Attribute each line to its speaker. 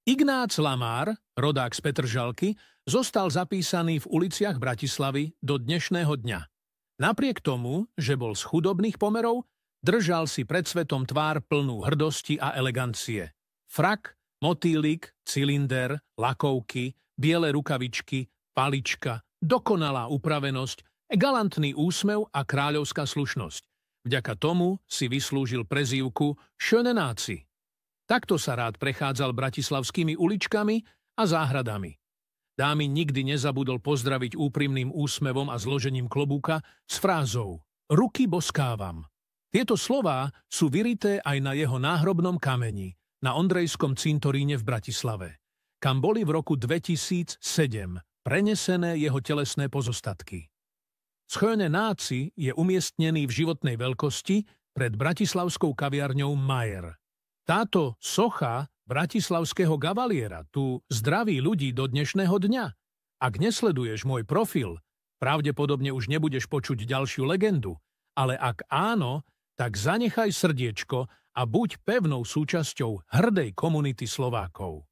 Speaker 1: Ignác Lamár, rodák z Petržalky, zostal zapísaný v uliciach Bratislavy do dnešného dňa. Napriek tomu, že bol z chudobných pomerov, držal si pred svetom tvár plnú hrdosti a elegancie. Frak, motýlik, cylinder, lakovky, biele rukavičky, palička, dokonalá upravenosť, galantný úsmev a kráľovská slušnosť. Vďaka tomu si vyslúžil prezývku Schöne Náci. Takto sa rád prechádzal bratislavskými uličkami a záhradami. Dámy nikdy nezabudol pozdraviť úprimným úsmevom a zložením klobúka s frázou "Ruky boskávam". Tieto slová sú vyrité aj na jeho náhrobnom kameni, na Ondrejskom cintoríne v Bratislave, kam boli v roku 2007 prenesené jeho telesné pozostatky. Schöne Náci je umiestnený v životnej veľkosti pred bratislavskou kaviarňou Majer. Táto socha bratislavského gavaliera tu zdraví ľudí do dnešného dňa. Ak nesleduješ môj profil, pravdepodobne už nebudeš počuť ďalšiu legendu, ale ak áno, tak zanechaj srdiečko a buď pevnou súčasťou hrdej komunity Slovákov.